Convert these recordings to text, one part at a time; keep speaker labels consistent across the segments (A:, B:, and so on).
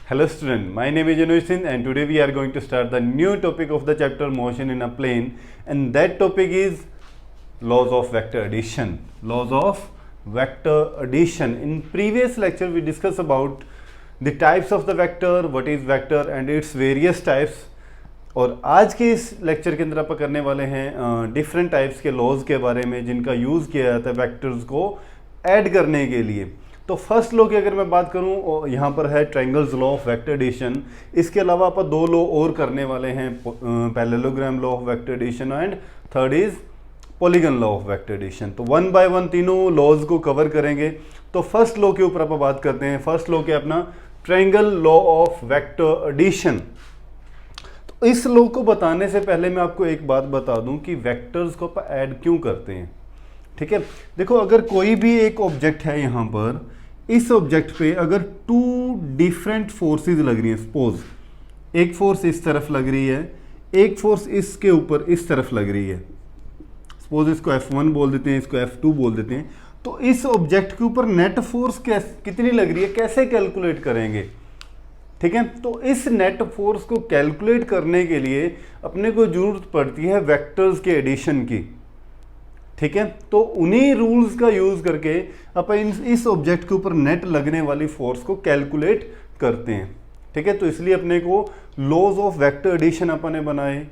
A: Hello student, my name is Janush Singh and today we are going to start the new topic of the chapter motion in a plane, and that topic is laws of vector addition. Laws of vector addition. In previous lecture we discussed about the types of the vector, what is vector and its various types. और आज के इस lecture के अंदर आप करने वाले हैं डिफरेंट टाइप्स के लॉज के बारे में जिनका यूज़ किया जाता है वेक्टर्स को ऐड करने के लिए। तो फर्स्ट लॉ की अगर मैं बात करूं, यहाँ पर है triangles law of vector addition. इसके अलावा आप दो लॉ और करने वाले हैं, parallelogram law of vector addition and third is polygon law of vector addition. तो वन बाय वन तीनों लॉज को कवर करेंगे। तो फर्स्ट लॉ के ऊपर आप बात करते हैं। फर्स्ट लॉ क्या अपना triangle law of vector addition. तो इस लॉ को बताने से पहले मैं आपको एक बात बता दूं कि वेक्टर्स को आप ऐड क्यों करते हैं। ठीक है, देखो अगर कोई भी एक ऑब्जेक्ट है, यहाँ पर इस ऑब्जेक्ट पे अगर टू डिफरेंट फोर्सेस लग रही हैं, सपोज एक फोर्स इस तरफ लग रही है, एक फोर्स इसके ऊपर इस तरफ लग रही है, सपोज इसको F1 बोल देते हैं, इसको F2 बोल देते हैं। तो इस ऑब्जेक्ट के ऊपर नेट फोर्स कितनी लग रही है, कैसे कैलकुलेट करेंगे। ठीक है, तो इस नेट फोर्स को कैलकुलेट करने के लिए अपने को जरूरत पड़ती है वेक्टर्स के एडिशन की। ठीक है, तो उन्हीं रूल्स का यूज करके अपन इस ऑब्जेक्ट के ऊपर नेट लगने वाली फोर्स को कैलकुलेट करते हैं। ठीक है, तो इसलिए अपने को लॉज ऑफ वेक्टर एडिशन अपन ने बनाए।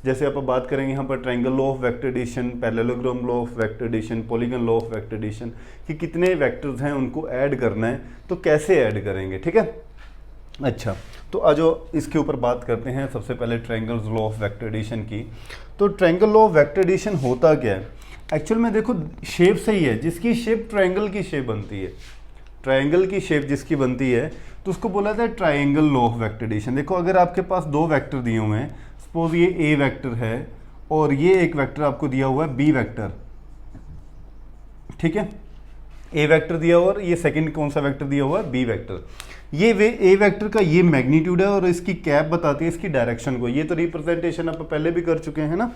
A: जैसे आप बात करेंगे यहाँ पर triangle law of vector addition, parallelogram law of vector addition, polygon law of vector addition, कि कितने वेक्टर्स हैं उनको ऐड करना है, तो कैसे ऐड करेंगे। ठीक है, अच्छा तो आज इसके ऊपर बात करते हैं। सबसे पहले triangles law of vector addition की। तो triangle law of vector addition होता क्या है एक्चुअल में, देखो शेप से ही है, जिसकी शेप ट्रायंगल की शेप बनती है, ट्रायंगल की शेप जिसकी बनती है तो उसको बोला जाता है triangle law of vector addition. देखो अगर आपके पास दो वेक्टर दिए हुए हैं, सपोज ये ए वेक्टर है और ये एक वेक्टर आपको दिया हुआ है बी वेक्टर। ठीक है, ए वेक्टर दिया हुआ और ये सेकंड कौन सा वेक्टर दिया हुआ है, बी वेक्टर। ये ए वेक्टर का ये मैग्नीट्यूड है और इसकी कैप बताती है इसकी डायरेक्शन को। ये तो रिप्रेजेंटेशन आप पहले भी कर चुके हैं ना।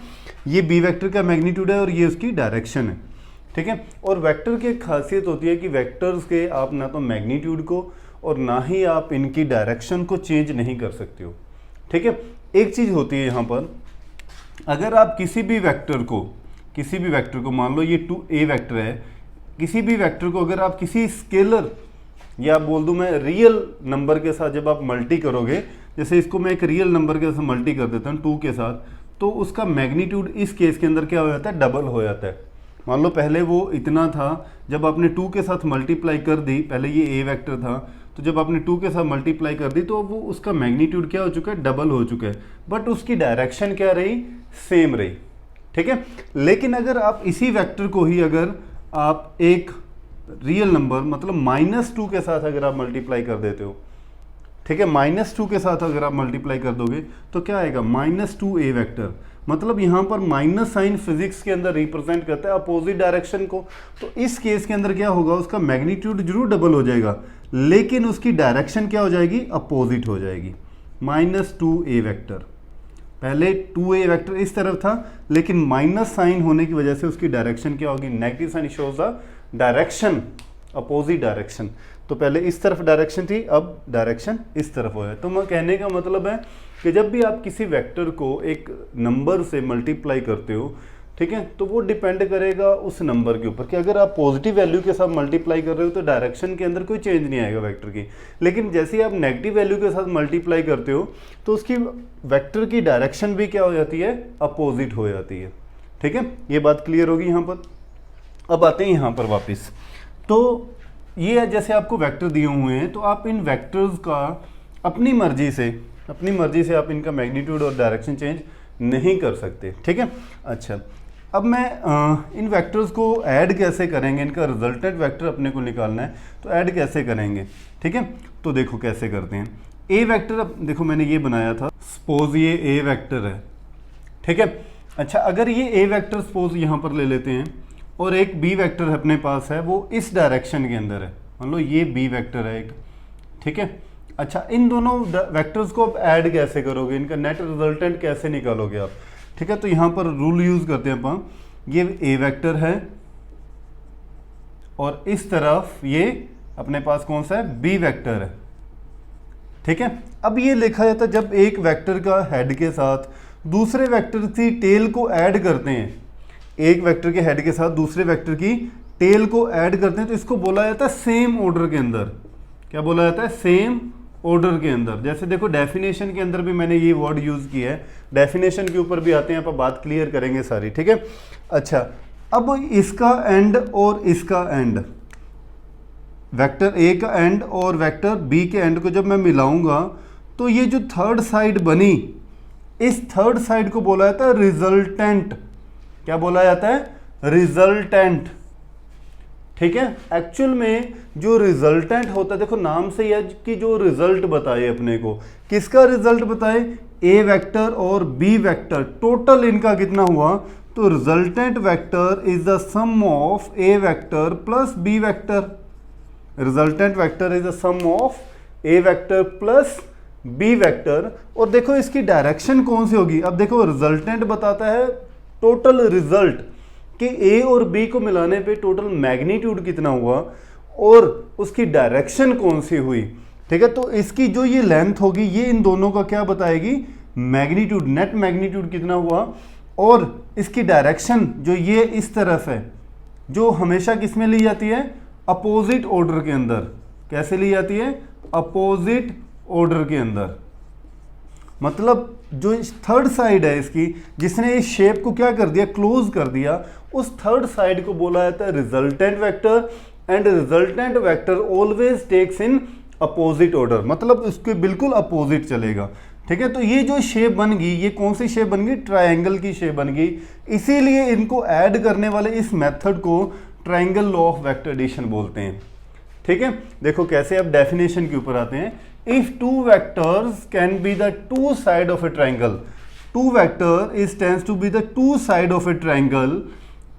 A: ये बी वेक्टर का मैग्नीट्यूड है और ये उसकी डायरेक्शन है। ठीक है, और वेक्टर की एक खासियत होती है कि वेक्टर्स के आप ना तो मैग्नीट्यूड को और ना ही आप इनकी डायरेक्शन को चेंज नहीं कर सकते हो। ठीक है, एक चीज़ होती है यहाँ पर, अगर आप किसी भी वेक्टर को मान लो ये 2a वेक्टर है, किसी भी वेक्टर को अगर आप किसी स्केलर या बोल दूं मैं रियल नंबर के साथ जब आप मल्टी करोगे, जैसे इसको मैं एक रियल नंबर के साथ मल्टी कर देता हूँ 2 के साथ, तो उसका मैग्नीट्यूड इस केस के अंदर क्या हो जाता है, डबल हो जाता है। मान लो पहले वो इतना था, जब आपने 2 के साथ मल्टीप्लाई कर दी, पहले ये ए वेक्टर था, तो जब आपने 2 के साथ मल्टीप्लाई कर दी तो वो उसका मैग्नीट्यूड क्या हो चुका है, डबल हो चुका है, बट उसकी डायरेक्शन क्या रही, सेम रही। ठीक है, लेकिन अगर आप इसी वेक्टर को ही अगर आप एक रियल नंबर मतलब -2 के साथ अगर आप मल्टीप्लाई कर देते हो, ठीक है, -2 के साथ अगर आप मल्टीप्लाई कर दोगे तो क्या आएगा, -2a वेक्टर। मतलब यहाँ पर माइनस साइन फिजिक्स के अंदर रिप्रेजेंट करता है अपोजिट डायरेक्शन को। तो इस केस के अंदर क्या होगा, उसका मैग्नीट्यूड जरूर डबल हो जाएगा, लेकिन उसकी डायरेक्शन क्या हो जाएगी, अपोजिट हो जाएगी। -2a वेक्टर, पहले 2a वेक्टर इस तरफ था, लेकिन माइनस साइन होने की वजह से उसकी डायरेक्शन क्या होगी, negative sign shows the direction, opposite direction. तो पहले इस तरफ डायरेक्शन थी, अब डायरेक्शन इस तरफ हो है। तो मैं कहने का मतलब है कि जब भी आप किसी वेक्टर को एक नंबर से मल्टीप्लाई करते हो, ठीक है, तो वो डिपेंड करेगा उस नंबर के ऊपर कि अगर आप पॉजिटिव वैल्यू के साथ मल्टीप्लाई कर रहे हो तो डायरेक्शन के अंदर कोई चेंज नहीं आएगा वेक्टर की, लेकिन जैसे ही आप नेगेटिव वैल्यू के साथ मल्टीप्लाई करते हो तो उसकी वेक्टर की डायरेक्शन भी क्या हो जाती है, अपोजिट हो जाती है। ठीक है, ये बात क्लियर होगी यहाँ पर। अब आते हैं यहाँ पर वापस। तो ये जैसे आपको वेक्टर दिए हुए हैं, तो आप इन वेक्टर्स का अपनी मर्जी से आप इनका मैग्नीट्यूड और डायरेक्शन चेंज नहीं कर सकते। ठीक है, अच्छा अब मैं इन वेक्टर्स को ऐड कैसे करेंगे, इनका रिजल्टेंट वेक्टर अपने को निकालना है, तो ऐड कैसे करेंगे। ठीक है, तो देखो कैसे करते हैं। ए वेक्टर, अब देखो मैंने ये बनाया था, सपोज ये ए वेक्टर है। ठीक है, अच्छा अगर ये ए वेक्टर सपोज यहाँ पर ले लेते हैं और एक बी वेक्टर अपने पास है, वो इस डायरेक्शन के अंदर है, मान लो ये बी वेक्टर है एक। ठीक है, अच्छा इन दोनों वेक्टर्स को आप ऐड कैसे करोगे, इनका नेट रिजल्टेंट कैसे निकालोगे आप। ठीक है, तो यहाँ पर रूल यूज करते हैं अपन, ये ए वेक्टर है और इस तरफ ये अपने पास कौन सा है, बी वेक्टर है। ठीक है। अब ये लिखा जाता है जब एक वेक्टर का हेड के साथ दूसरे वेक्टर की टेल को ऐड करते हैं, एक वेक्टर के हेड के साथ दूसरे वेक्टर की टेल को ऐड करते हैं, तो इसको बोला जाता है सेम ऑर्डर के अंदर। क्या बोला जाता है? सेम ऑर्डर के अंदर। जैसे देखो डेफिनेशन के अंदर भी मैंने ये वर्ड यूज किया है, डेफिनेशन के ऊपर भी आते हैं, यहाँ पर बात क्लियर करेंगे सारी, ठीक है। अच्छा, अब इसका एंड और इसका एंड, वेक्टर ए का एंड और वेक्टर बी के एंड को जब मैं मिलाऊंगा तो ये जो थर्ड साइड बनी, इस थर्ड साइड को बोला जाता है रिजल्टेंट। क्या बोला जाता है? रिजल्टेंट, ठीक है। एक्चुअल में जो रिजल्टेंट होता है, देखो नाम से यह कि जो रिजल्ट बताए अपने को, किसका रिजल्ट बताए? ए वेक्टर और बी वेक्टर, टोटल इनका कितना हुआ? तो resultant vector is the sum of A vector plus B vector. Resultant vector is the sum of A vector plus B vector. और देखो इसकी डायरेक्शन कौन सी होगी? अब देखो रिजल्टेंट बताता है टोटल रिजल्ट कि ए और बी को मिलाने पे टोटल मैग्नीट्यूड कितना हुआ और उसकी डायरेक्शन कौन सी हुई, ठीक है। तो इसकी जो ये लेंथ होगी ये इन दोनों का क्या बताएगी? मैग्नीट्यूड, नेट मैग्नीट्यूड कितना हुआ। और इसकी डायरेक्शन जो ये इस तरफ है, जो हमेशा किस में ली जाती है? अपोजिट ऑर्डर के अंदर। कैसे ली जाती है? अपोजिट ऑर्डर के अंदर। मतलब जो थर्ड साइड है इसकी, जिसने इस शेप को क्या कर दिया? क्लोज कर दिया, उस थर्ड साइड को बोला जाता है resultant vector. And resultant vector always takes in opposite order, मतलब उसके बिल्कुल अपोजिट चलेगा, ठीक है। तो ये जो शेप बन गई, ये कौन सी शेप बन गई? ट्रायंगल की शेप बन गई। इसीलिए इनको ऐड करने वाले इस मेथड को triangle law of vector addition बोलते हैं, ठीक है। देखो कैसे, अब डेफिनेशन के ऊपर आते हैं। If two vectors can be the two side of a triangle, two vector is tends to be the two side of a triangle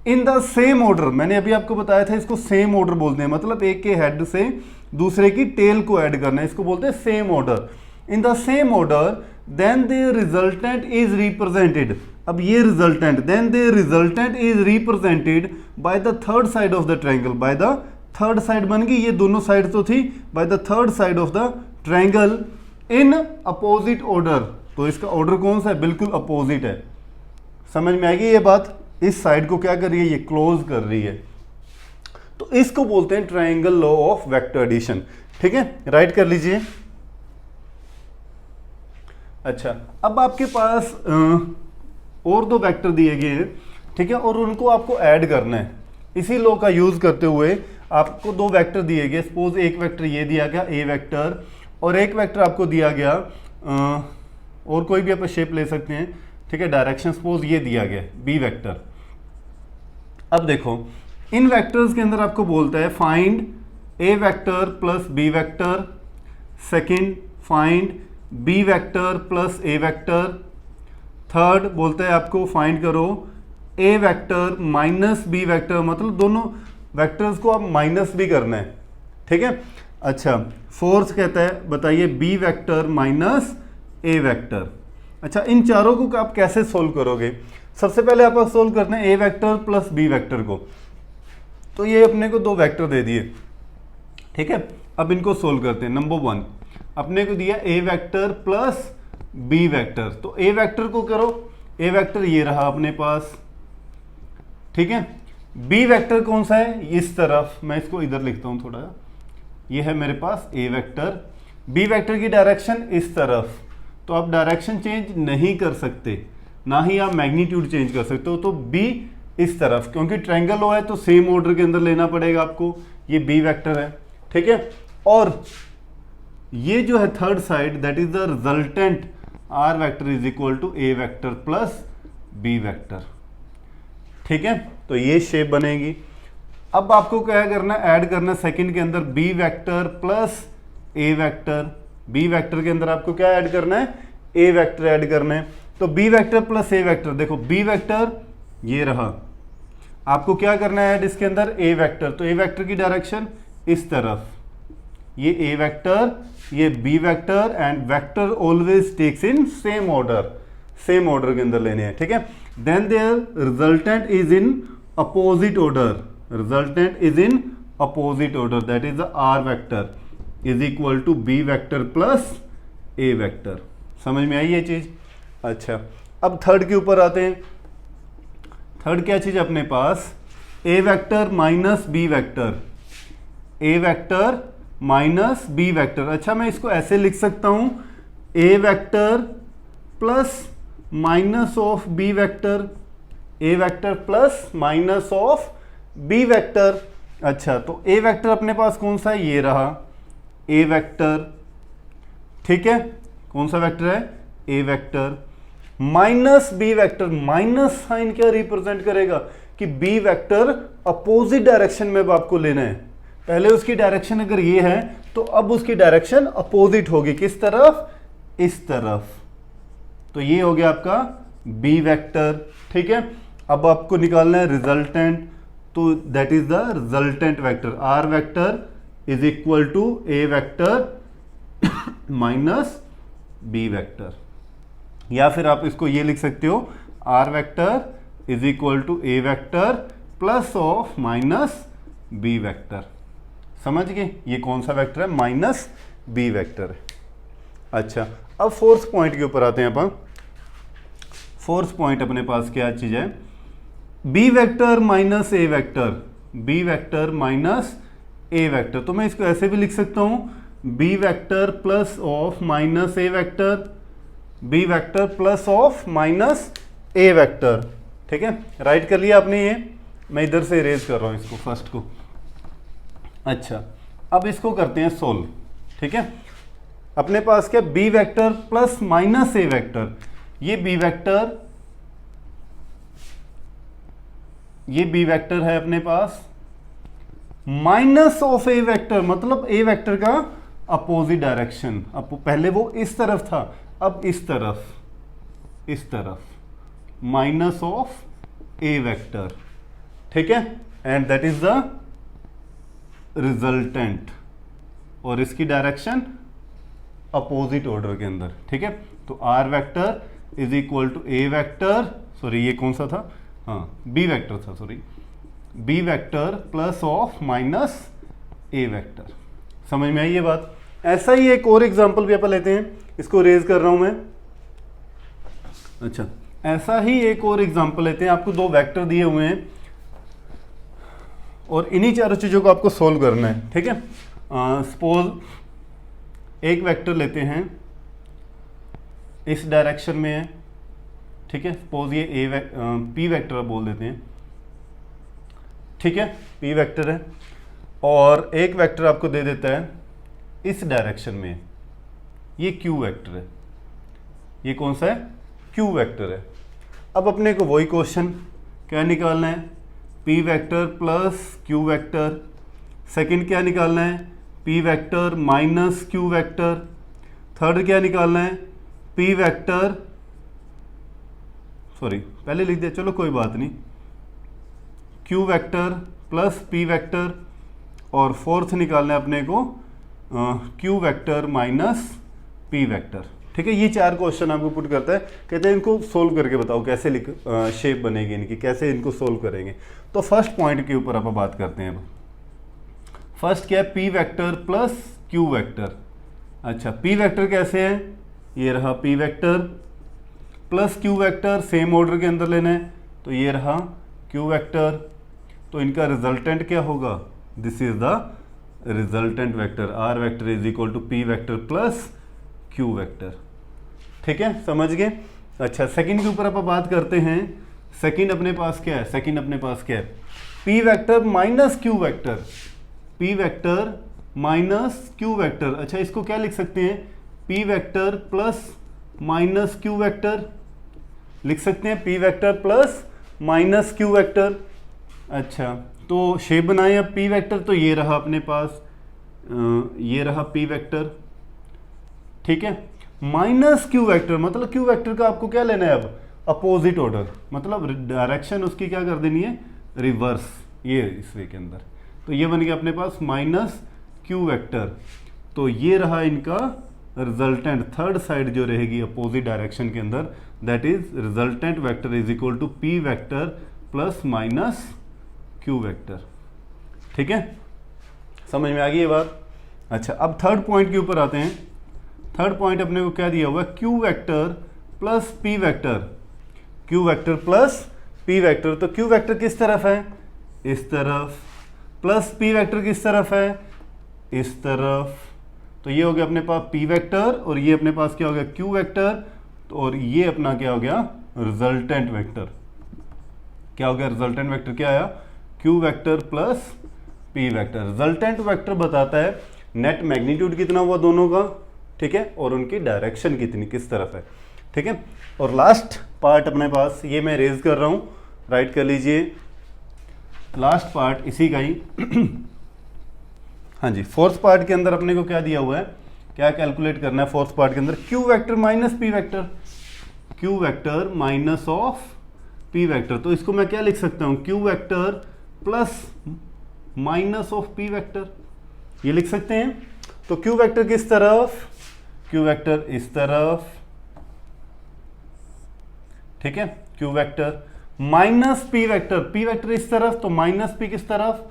A: in the same order. मैंने अभी आपको बताया था इसको सेम ऑर्डर बोलते हैं, मतलब एक के हेड से दूसरे की टेल को ऐड करना है, इसको बोलते हैं same order. In the same order then the resultant is represented. अब ये resultant, then the resultant is represented by the third side of the triangle. By the third side बन गई, ये दोनों साइड तो थी, by the third side of the triangle in opposite order. तो इसका ऑर्डर कौन सा है? बिल्कुल अपोजिट है। समझ में आएगी ये बात? इस साइड को क्या कर रही है? ये क्लोज कर रही है। तो इसको बोलते हैं triangle law of vector addition, ठीक है। राइट कर लीजिए। अच्छा, अब आपके पास और दो वेक्टर दिए गए हैं, ठीक है, और उनको आपको ऐड करना है। इसी लॉ का यूज करते हुए आपको दो वेक्टर दिए गए। सपोज एक वेक्टर ये दिया गया ए वेक्टर, और एक वेक्टर आपको दिया गया और कोई भी आप शेप ले सकते हैं, ठीक है। डायरेक्शन सपोज ये दिया गया बी वेक्टर। अब देखो इन वेक्टर्स के अंदर आपको बोलता है find A vector plus B vector, second find B vector plus A vector, third बोलता है आपको फाइंड करो A vector minus B vector, मतलब दोनों वेक्टर्स को आप माइनस भी करना है, ठीक है। अच्छा, फोर्थ कहता है बताइए B vector minus A vector. अच्छा, इन चारों को आप कैसे सोल्व करोगे? सबसे पहले आप सोल्व करते हैं ए वेक्टर प्लस बी वेक्टर को। तो ये अपने को दो वेक्टर दे दिए, ठीक है। अब इनको सोल्व करते हैं। नंबर वन अपने को दिया ए वेक्टर प्लस बी वेक्टर, तो ए वेक्टर को करो। ए वेक्टर ये रहा अपने पास, ठीक है। बी वेक्टर कौन सा है? इस तरफ, मैं इसको इधर लिखता हूं थोड़ा, ये है मेरे पास ए वेक्टर। बी वेक्टर की डायरेक्शन इस तरफ, तो आप डायरेक्शन चेंज नहीं कर सकते, ना ही आप मैग्नीट्यूड चेंज कर सकते हो। तो बी इस तरफ, क्योंकि ट्रायंगल हो है तो सेम ऑर्डर के अंदर लेना पड़ेगा आपको। ये बी वेक्टर है, ठीक है। और ये जो है third side, that is the resultant R vector is equal to A vector plus B vector, ठीक है। तो ये शेप बनेगी। अब आपको क्या करना है? ऐड करना सेकंड के अंदर B vector plus A vector. B vector के अंदर आपको क्या ऐड करना है? ए वेक्टर ऐड करना है। तो B vector plus A vector, देखो बी वेक्टर ये रहा, आपको क्या करना है? ऐड इसके अंदर ए वेक्टर, तो ए वेक्टर की डायरेक्शन इस तरफ, ये ए वेक्टर, ये B vector, and vector always takes in same order, same order के अंदर लेने हैं, ठीक है। Then their resultant is in opposite order, resultant is in opposite order, that is the R vector is equal to B vector plus A vector. समझ में आई ये चीज़? अच्छा, अब थर्ड के ऊपर आते हैं। थर्ड क्या चीज़ अपने पास? A vector minus B vector, A vector minus B vector. अच्छा, मैं इसको ऐसे लिख सकता हूं, A vector plus minus of B vector, A vector plus minus of B vector. अच्छा, तो ए वेक्टर अपने पास कौन सा है? ये रहा ए वेक्टर, ठीक है। कौन सा वेक्टर है? A vector minus B vector. Minus sign क्या रिप्रेजेंट करेगा कि बी वेक्टर अपोजिट डायरेक्शन में अब आपको लेना है। पहले उसकी डायरेक्शन अगर ये है तो अब उसकी डायरेक्शन अपोजिट होगी। किस तरफ? इस तरफ। तो ये हो गया आपका बी वेक्टर, ठीक है। अब आपको निकालना है रिजल्टेंट, तो that is the resultant vector. R vector is equal to A vector minus B vector, या फिर आप इसको ये लिख सकते हो, R vector is equal to A vector plus of minus B vector. समझ गए? ये कौन सा वेक्टर है? माइनस बी वेक्टर है। अच्छा, अब फोर्थ पॉइंट के ऊपर आते हैं अपन। फोर्थ पॉइंट अपने पास क्या चीज है? B vector minus A vector, B vector minus A vector. तो मैं इसको ऐसे भी लिख सकता हूं, B vector plus of minus A vector, B vector plus of minus A vector, ठीक है। राइट कर लिया आपने ये? मैं इधर से इरेज कर रहा हूं इसको, फर्स्ट को। अच्छा, अब इसको करते हैं सोल्व, ठीक है। अपने पास क्या? B vector plus minus A vector. ये बी वेक्टर, ये बी वेक्टर है अपने पास, माइनस ऑफ ए वेक्टर, मतलब ए वेक्टर का अपोजिट डायरेक्शन। अब पहले वो इस तरफ था, अब इस तरफ, इस तरफ, माइनस ऑफ ए वेक्टर, ठीक है। And that is the resultant, और इसकी डायरेक्शन अपोजिट ऑर्डर के अंदर, ठीक है। तो R vector is equal to A vector, sorry ये कौन सा था? हाँ, बी वेक्टर था, sorry, B vector plus of minus A vector. समझ में आई ये बात? ऐसा ही एक और एग्जांपल भी अपन लेते हैं, इसको रेज कर रहा हूं मैं। अच्छा, ऐसा ही एक और एग्जांपल लेते हैं। आपको दो वेक्टर दिए हुए हैं और इन्हीं चारों चीजों को आपको सोल्व करना है, ठीक है। सपोज एक वेक्टर लेते हैं, इस डायरेक्शन में है, ठीक है। सपोज ये पी वेक्टर बोल देते हैं, ठीक है, पी वेक्टर है। और एक वेक्टर आपको दे देता है इस डायरेक्शन में, ये क्यू वेक्टर है। ये कौन सा है? क्यू वेक्टर है। अब अपने को वही क्वेश्चन क्या निकालना है? P vector plus Q vector. Second क्या निकालना है? P vector minus Q vector. Third क्या निकालना है? पी वेक्टर, सॉरी पहले लिख दिया, चलो कोई बात नहीं, Q vector plus P vector. और फोर्थ निकालना है अपने को Q vector minus P vector, ठीक है। ये चार क्वेश्चन आपको पुट करता है, कहते हैं इनको सोल्व करके बताओ कैसे शेप बनेगी इनकी, कैसे इनको सोल्व करेंगे। तो फर्स्ट पॉइंट के ऊपर आप बात करते हैं। अब फर्स्ट क्या है? P vector plus Q vector. अच्छा, पी वेक्टर कैसे है? ये रहा P vector plus Q vector, same order के अंदर लेना है, तो ये रहा क्यू वेक्टर। तो इनका रिजल्टेंट क्या होगा? This is the resultant vector, R vector is equal to P vector plus Q vector, ठीक है। समझ गए? अच्छा, सेकंड के ऊपर आप बात करते हैं। सेकंड अपने पास क्या है? सेकंड अपने पास क्या है? P vector minus Q vector, P vector minus Q vector. अच्छा, इसको क्या लिख सकते हैं? P vector plus minus Q vector लिख सकते हैं, P vector plus minus Q vector. अच्छा, तो शेप बनाए अब पी वेक्टर, तो ये रहा अपने पास, ये रहा पी वेक्टर, ठीक है। माइनस क्यू वेक्टर, मतलब क्यू वेक्टर का आपको क्या लेना है अब? अपोजिट ऑर्डर, मतलब डायरेक्शन उसकी क्या कर देनी है? रिवर्स, ये इस वे के अंदर। तो ये बन गया अपने पास माइनस क्यू वेक्टर। तो ये रहा इनका रिजल्टेंट, थर्ड साइड जो रहेगी अपोजिट डायरेक्शन के अंदर, that is resultant vector is equal to P vector plus minus Q vector, ठीक है। समझ में आ गई ये बात? अच्छा, अब थर्ड पॉइंट के ऊपर आते हैं। थर्ड पॉइंट अपने को क्या दिया हुआ है, Q vector plus P vector, Q vector plus P vector. तो क्यू वेक्टर किस तरफ है, इस तरफ, प्लस पी वेक्टर किस तरफ है, इस तरफ। तो ये हो गया अपने पास पी वेक्टर और ये अपने पास क्या हो गया, क्यू वेक्टर, और ये अपना क्या हो गया, रिजल्टेंट वेक्टर। क्या हो गया, रिजल्टेंट वेक्टर क्या आया, Q vector plus P vector. Resultant vector बताता है नेट मैग्नीट्यूड कितना हुआ दोनों का, ठीक है, और उनकी डायरेक्शन कितनी, किस तरफ है, ठीक है। और लास्ट पार्ट अपने पास, ये मैं रेज कर रहा हूं, राइट कर लीजिए, लास्ट पार्ट इसी का ही हाँ जी, फोर्थ पार्ट के अंदर अपने को क्या दिया हुआ है, क्या कैलकुलेट करना है फोर्थ पार्ट के अंदर, Q vector minus P vector, Q vector minus of P vector. तो इसको मैं क्या लिख सकता हूं, Q vector plus minus of P vector, ये लिख सकते हैं। तो क्यू वेक्टर किस तरफ, क्यू वेक्टर इस तरफ, ठीक है, Q vector minus P vector, P vector इस तरफ, तो माइनस पी किस तरफ,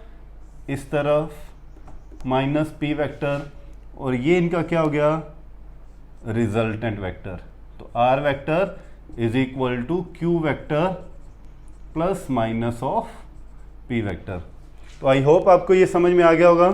A: इस तरफ, माइनस पी वेक्टर, और ये इनका क्या हो गया, रिजल्टेंट वेक्टर। तो R vector is equal to Q vector plus minus of P vector. तो आई होप आपको ये समझ में आ गया होगा।